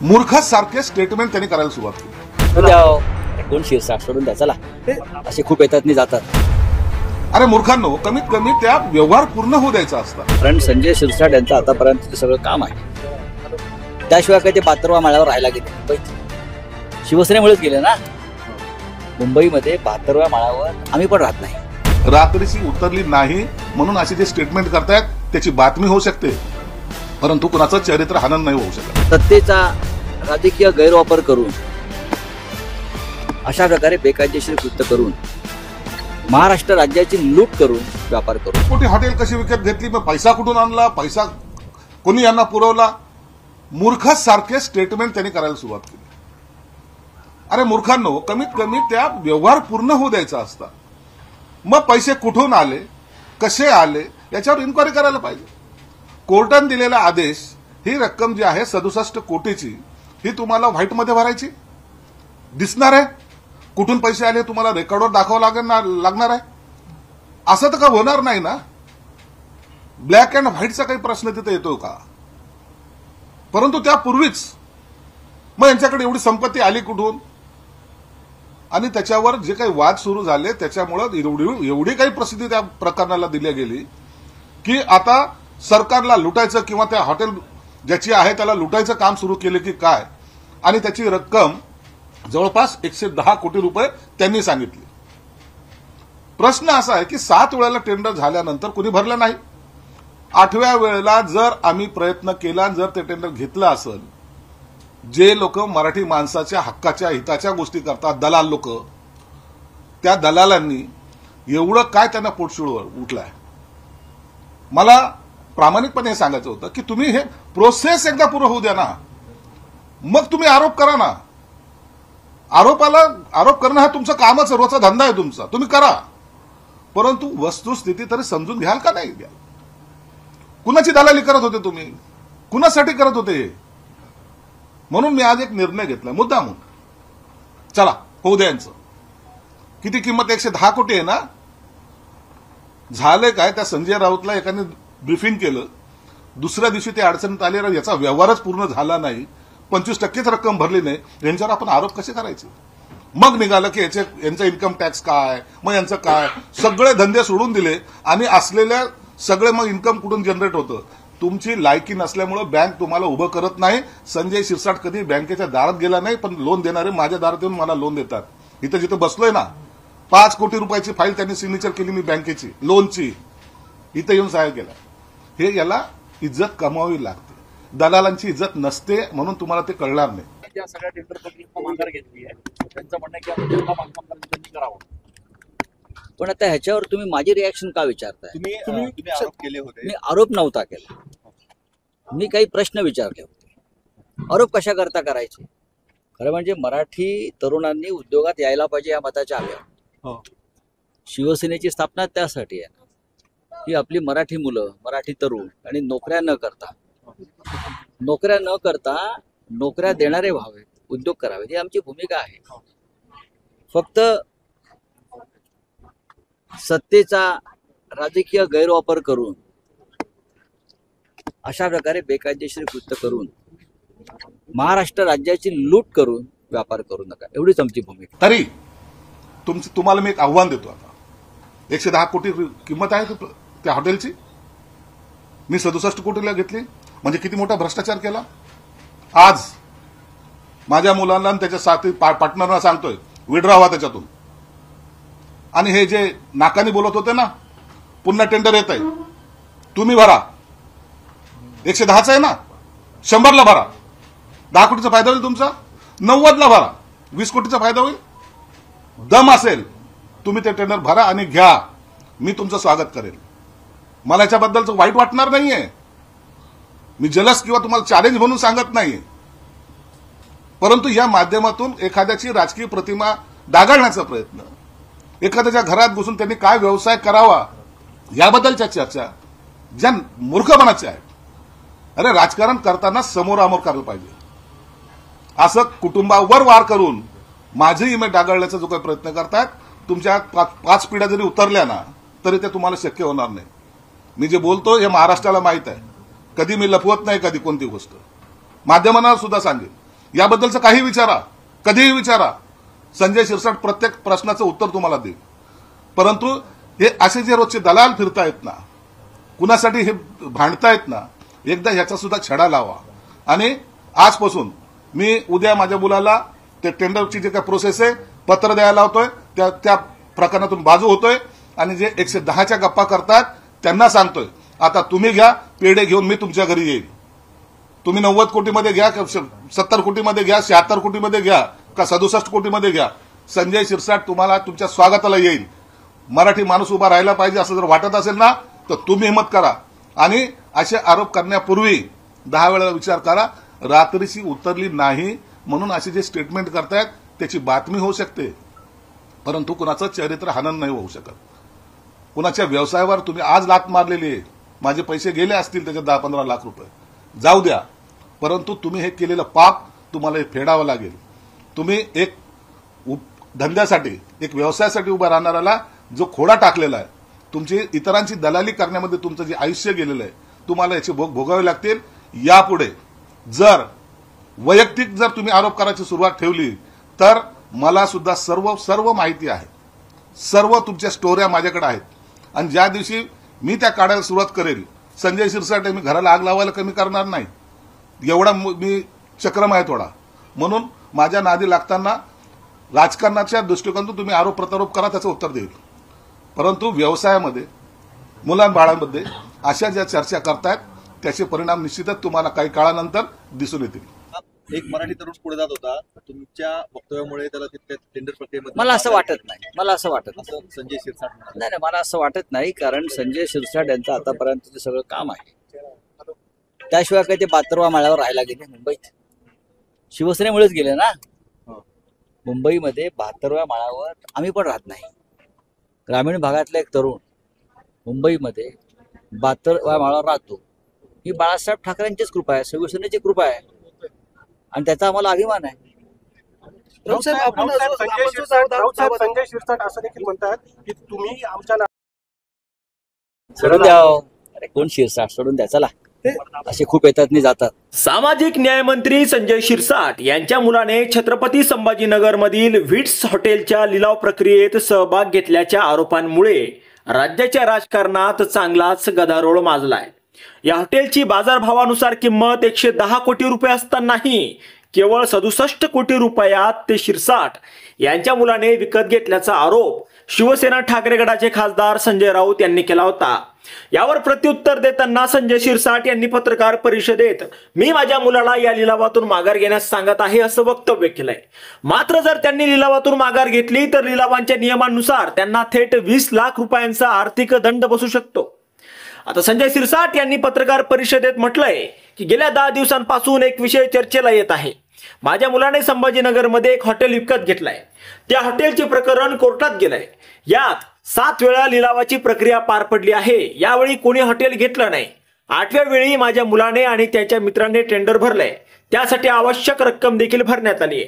मूर्खासारखे statement त्यांनी करायला सुरुवात केली। कोण शिरसाट सोडून द्या, चला असे खूप येतात आणि जातात। अरे मूर्खांनो, कमीत कमी त्या व्यवहार पूर्ण होऊ द्यायचा असता। कारण संजय शिरसाट यांचं आतापर्यंत सगळं काम आहे, त्याशिवाय काही ते पात्रवा माळ्यावर राहायला गेले मुंबईत, शिवसेनेमुळेच गेले ना। मुंबईमध्ये पात्रवा माळ्यावर आम्ही पण राहत नाही। रात्रीची उतरली नाही म्हणून असे जे स्टेटमेंट करतायत त्याची बातमी होऊ शकते, परंतु कुणाचं चरित्र हनन नाही होऊ शकत। सत्तेचा राजकीय गैरवापर करून, अशा प्रकारे बेकायदेशीर कृत्य करून, महाराष्ट्र राज्याची लूट करून, व्यापार करून मोठी हॉटेल कशी विकत घेतली, मग पैसा कुठून आणला, पैसा कोणी यांना पुरवला, मूर्खासारखे स्टेटमेंट त्यांनी करायला सुरुवात केली। अरे मूर्खांनो, कमीत कमी त्या व्यवहार पूर्ण होऊ द्यायचा असता। मग पैसे कुठून आले, कसे आले याच्यावर इन्क्वायरी करायला पाहिजे। कोर्टाने दिलेला आदेश, ही रक्कम जी आहे 67 कोटीची, ही तुम्हाला व्हाईटमध्ये भरायची दिसणार आहे। कुठून पैसे आले तुम्हाला रेकॉर्डवर दाखवावं लागणार आहे। असं तर का होणार नाही ना। ब्लॅक अँड व्हाईटचा काही प्रश्न तिथे येतो का? परंतु त्यापूर्वीच मग यांच्याकडे एवढी संपत्ती आली कुठून, आणि त्याच्यावर जे काही वाद सुरू झाले त्याच्यामुळे एवढी काही प्रसिद्धी त्या प्रकरणाला दिली गेली की आता सरकारला लुटायचं किंवा त्या हॉटेल ज्याची आहे त्याला लुटायचं काम सुरू केले की काय, आणि त्याची रक्कम जवळपास 110 कोटी रुपये त्यांनी सांगितली। प्रश्न असा आहे की 7 वेळेला टेंडर झाल्यानंतर कुणी भरलं नाही। 8व्या वेळेला जर आम्ही प्रयत्न केला, जर ते टेंडर घेतलं असेल, जे लोक मराठी माणसाच्या हक्काच्या हिताच्या गोष्टी करतात, दलाल लोक, त्या दलालांनी एवढं काय त्यांना पोटशूळ उठलाय। मला प्रामाणिकपणे हे सांगायचं होतं की तुम्ही हे प्रोसेस एकदा पूर्ण होऊ द्या ना, मग तुम्ही आरोप करा ना। आरोप करणं हा तुमचं कामच, रोजचा धंदा आहे तुमचा, तुम्ही करा, परंतु वस्तुस्थिती तरी समजून घ्याल का नाही घ्याल? कुणाची दलाली करत होते तुम्ही, कुणासाठी करत होते? म्हणून मी आज एक निर्णय घेतला मुद्दामून, चला होऊ द्या यांचं। किती किंमत? 110 कोटी आहे ना। झालंय काय, त्या संजय राऊतला एकाने ब्रीफिंग केलं, दुसऱ्या दिवशी ते अडचणीत आले, याचा व्यवहारच पूर्ण झाला नाही, 25% रक्कम भरली नाही, यांच्यावर आपण आरोप कसे करायचे? मग निघालं की यांचा इन्कम टॅक्स काय, मग यांचं काय, सगळे धंदे सोडून दिले आणि असलेल्या सगळे मग इन्कम कुठून जनरेट होतं? तुमची लायकी नसल्यामुळे बँक तुम्हाला उभं करत नाही। संजय शिरसाट कधी बँकेच्या दारात गेला नाही, पण लोन देणारे माझ्या दारात येऊन मला लोन देतात। इथं जिथं बसलोय ना, 5 कोटी रुपयाची फाईल त्यांनी सिग्नेचर केली मी बँकेची लोनची, इथं येऊन सहाय्य केला। हे याला इज्जत कमावी लागते, दलालांची इज्जत नसते, म्हणून तुम्हाला ते कळणार नाही। त्या सगळ्या टेंडर प्रक्रियेत माघार घेतली आहे, त्यांचं म्हणणं की आपण जिल्हा बांधकाम त्यांनी करावं। पण आता ह्याच्यावर तुम्ही माझी रिॲक्शन का विचारताय? तुम्ही आरोप केले होते। मी आरोप नव्हता केला, मी काही प्रश्न विचारले होते। आरोप कशा करता करायचे? खरं म्हणजे मराठी तरुणांनी उद्योगात यायला पाहिजे या मताच्या आल्या। शिवसेनेची स्थापना त्यासाठी आहे की आपली मराठी मुलं, मराठी तरुण आणि नोकऱ्या न करता नोकऱ्या देणारे व्हावेत, उद्योग करावेत, ही आमची भूमिका आहे। फक्त सत्तेचा राजकीय गैरवापर करून, अशा प्रकारे बेकायदेशीर कृत्य करून, महाराष्ट्र राज्याची लूट करून, व्यापार करू नका, एवढीच आमची भूमिका। तरी तुम्हाला मी एक आव्हान देतो। आता 110 कोटी किंमत आहे त्या हॉटेलची, मी 67 कोटीला घेतली, म्हणजे किती मोठा भ्रष्टाचार केला। आज माझ्या मुलांना आणि त्याच्या साथी पार्टनरना सांगतोय विड्रॉ व्हा त्याच्यातून, आणि हे जे नाकानी बोलत होते ना, पुन्हा टेंडर येत आहे, तुम्ही भरा, 110चं आहे ना, 100ला भरा, 10 कोटीचा फायदा होईल तुमचा, 90ला भरा, 20 कोटीचा फायदा होईल। दम असेल तुम्ही ते टेंडर भरा आणि घ्या, मी तुमचं स्वागत करेल। मला याच्याबद्दलचं वाईट वाटणार नाहीये, मी जलस किंवा तुम्हाला चॅलेंज म्हणून सांगत नाहीये, परंतु या माध्यमातून एखाद्याची राजकीय प्रतिमा डागाळण्याचा प्रयत्न, एखाद्याच्या घरात घुसून त्यांनी काय व्यवसाय करावा याबद्दलच्या चर्चा ज्या मूर्खपणाच्या आहेत। अरे राजकारण करताना समोरामोर करायला पाहिजे, असं कुटुंबावर वार करून माझी इमेज डागाळण्याचा जो काही प्रयत्न करतात, तुमच्या 5 पिढ्या जरी उतरल्या ना तरी ते तुम्हाला शक्य होणार नाही। मी जे बोलतो हे महाराष्ट्राला माहित आहे, कधी मी लपवत नाही कधी कोणती गोष्ट, माध्यमांना सुद्धा सांगेन। याबद्दलचं काही विचारा, कधीही विचारा. संजय शिरसाट प्रत्येक प्रश्नाचं उत्तर तुम्हाला देईल. परंतु हे असे जे रोजचे दलाल फिरतायत ना, कुणासाठी हे भांडतायत ना, एकदा ह्याचा सुद्धा छडा लावा. आणि आजपासून मी उद्या माझ्या मुलाला ते टेंडरची जे काय प्रोसेस आहे पत्र द्यायला लावतोय, त्या प्रकरणातून बाजू होतोय. आणि जे 110च्या गप्पा करतात त्यांना सांगतोय, आता तुम्ही घ्या पेढे घेऊन मी तुमच्या घरी येईल. तुम्ही 90 कोटीमध्ये घ्या, 70 कोटीमध्ये घ्या, 76 कोटीमध्ये घ्या, का 67 कोटीमध्ये घ्या, संजय शिरसाट तुम्हाला तुमच्या स्वागताला येईल. मराठी माणूस उभा राहायला पाहिजे असं जर वाटत असेल ना, तर तुम्ही हिंमत करा. आणि असे आरोप करण्यापूर्वी 10 वेळा विचार करा. रात्रीची उतरली नाही म्हणून असे जे स्टेटमेंट करतायत त्याची बातमी होऊ शकते, परंतु कुणाचं चरित्र हनन नाही होऊ शकत. कुणाच्या व्यवसायावर तुम्ही आज लाथ मारलेली आहे, माझे पैसे गेले असतील त्याच्यात 10-15 लाख रुपये, जाऊ द्या, परंतु तुम्ही हे केलेलं पाप तुम्हाला हे फेडावं लागेल. तुम्ही एक धंद्यासाठी, एक व्यवसायासाठी उभा राहणाऱ्याला जो खोडा टाकलेला आहे, तुमची इतरांची दलाली करण्यामध्ये तुमचं जे आयुष्य गेलेलं आहे, तुम्हाला याचे भोग भोगावे लागतील. यापुढे जर वैयक्तिक जर तुम्ही आरोप करायची सुरुवात ठेवली तर मला सुद्धा सर्व माहिती आहे, सर्व तुमच्या स्टोऱ्या माझ्याकडे आहेत. आणि ज्या दिवशी मी त्या काढायला सुरुवात करेल, संजय शिरसाट मी घराला आग लावायला कमी करणार नाही, एवढा मी चक्रम आहे थोडा. म्हणून माझ्या नादी लागताना राजकारणाच्या दृष्टिकोनातून तुम्ही आरोप प्रत्यारोप करा, त्याचं उत्तर देईल. परंतु व्यवसायामध्ये मुलांबाळांमध्ये अशा ज्या चर्चा करतायत त्याचे परिणाम निश्चितच तुम्हाला काही काळानंतर दिसून येतील. एक मराठी तरुण पुढे जात होता, तुमच्या वक्तव्यामुळे त्याला टेंडर प्रक्रियेमध्ये मला असं वाटत नाही, मला असं वाटत नाही. असं संजय शिरसाट म्हणाले. नाही, मला असं वाटत नाही, कारण संजय शिरसाट यांचं आतापर्यंतचं सगळं काम आहे. त्याशिवाय काही ते बातरवा माळ्यावर राहायला गेले मुंबईत, शिवसेनेमुळेच गेले ना. मुंबईमध्ये बातरवा माळ्यावर आम्ही पण राहत नाही. ग्रामीण भागातला एक तरुण मुंबईमध्ये बातरवा माळावर राहतो, ही बाळासाहेब ठाकरेंचीच कृपा आहे, शिवसेनेची कृपा आहे, आणि त्याचा आम्हाला अभिमान आहे. संजय शिरसाट असं देखील म्हणतात की तुम्ही आमच्या सोडून द्या. अरे कोण शिरसाट, सोडून द्या, चला. असे खूप येतात आणि जातात. सामाजिक न्याय मंत्री संजय शिरसाट यांच्या मुलाने छत्रपती संभाजीनगर मधील व्हिट्स हॉटेलच्या लिलाव प्रक्रियेत सहभाग घेतल्याच्या आरोपांमुळे राज्याच्या राजकारणात चांगलाच गदारोळ माजलाय. या हॉटेलची बाजारभावानुसार किंमत 110 कोटी रुपये असतानाही केवळ 67 कोटी रुपयात ते शिरसाट यांच्या मुलाने विकत घेतल्याचा आरोप शिवसेना ठाकरे गटाचे खासदार संजय राऊत यांनी केला होता. यावर प्रत्युत्तर देताना संजय शिरसाट यांनी पत्रकार परिषदेत मी माझ्या मुलाला या लिलावातून माघार घेण्यास सांगत आहे असं वक्तव्य केलंय. मात्र जर त्यांनी लिलावातून माघार घेतली तर लिलावांच्या नियमांनुसार त्यांना थेट 20 लाख रुपयांचा आर्थिक दंड बसू शकतो. आता संजय शिरसाट यांनी पत्रकार परिषदेत म्हटलंय की गेल्या 10 दिवसांपासून एक विषय चर्चेला येत आहे. माझ्या मुलाने संभाजीनगरमध्ये एक हॉटेल विकत घेतलंय, त्या हॉटेलचे प्रकरण कोर्टात गेलंय. यात 7 वेळा लिलावाची प्रक्रिया पार पडली आहे. यावेळी कोणी हॉटेल घेतलं नाही. 8व्या वेळी माझ्या मुलाने आणि त्याच्या मित्राने टेंडर भरलंय, त्यासाठी आवश्यक रक्कम देखील भरण्यात आली आहे.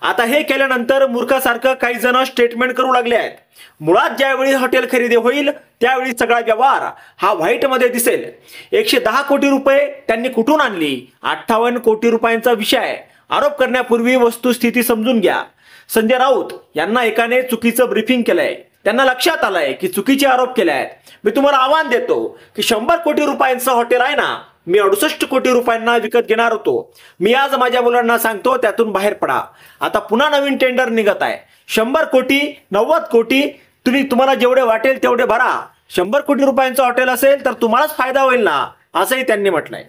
आता हे केल्यानंतर मूर्खासारखं काही जण स्टेटमेंट करू लागले आहेत. मुळात ज्यावेळी हॉटेल खरेदी होईल त्यावेळी सगळा व्यवहार हा व्हाईट मध्ये दिसेल. 110 कोटी रुपये त्यांनी कुठून आणली, 58 कोटी रुपयांचा विषय आहे. आरोप करण्यापूर्वी वस्तुस्थिती समजून घ्या. संजय राऊत यांना एकाने चुकीचं ब्रीफिंग केलंय. त्यांना लक्षात आलंय की चुकीचे आरोप केले आहेत. मी तुम्हाला आव्हान देतो की 100 कोटी रुपयांचं हॉटेल आहे ना, मी 68 कोटी रुपयांना विकत घेणार होतो. मी आज माझ्या मुलांना सांगतो त्यातून बाहेर पडा. आता पुन्हा नवीन टेंडर निघत आहे. 100 कोटी 90 कोटी तुम्हाला जेवढे वाटेल तेवढे भरा. 100 कोटी रुपयांचं हॉटेल असेल तर तुम्हालाच फायदा होईल ना, असंही त्यांनी म्हटलंय.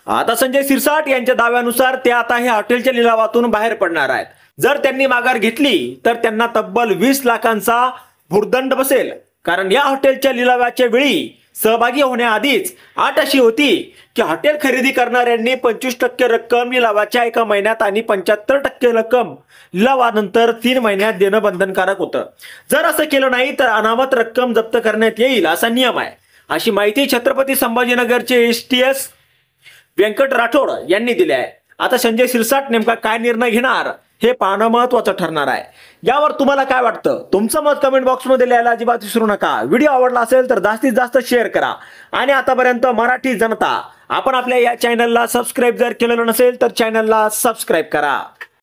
आता संजय शिरसाट यांच्या दाव्यानुसार ते आता हे हॉटेलच्या लिलावातून बाहेर पडणार आहेत. जर त्यांनी माघार घेतली तर त्यांना तब्बल 20 लाखांचा भुर्दंड बसेल. कारण या हॉटेलच्या लिलावाच्या वेळी सहभागी होण्याआधीच अट अशी होती की हॉटेल खरेदी करणाऱ्यांनी 25% रक्कम लिलावाच्या 1 महिन्यात आणि 75% रक्कम लिलावानंतर 3 महिन्यात देणं बंधनकारक होतं. जर असं केलं नाही तर अनामत रक्कम जप्त करण्यात येईल असा नियम आहे, अशी माहिती छत्रपती संभाजीनगरचे एसटीएस व्यंकट राठोड यांनी दिली आहे. आता संजय शिरसाट नेमका काय निर्णय घेणार हे पाहणं महत्त्वाचं ठरणार आहे. यावर तुम्हाला काय वाटतं, तुमचं मत कमेंट बॉक्समध्ये लिहायला अजिबात विसरू नका. व्हिडिओ आवडला असेल तर जास्तीत जास्त शेअर करा. आणि आतापर्यंत मराठी जनता आपण आपल्या या चॅनलला सबस्क्राईब जर केलेलं नसेल तर चॅनलला सबस्क्राईब करा.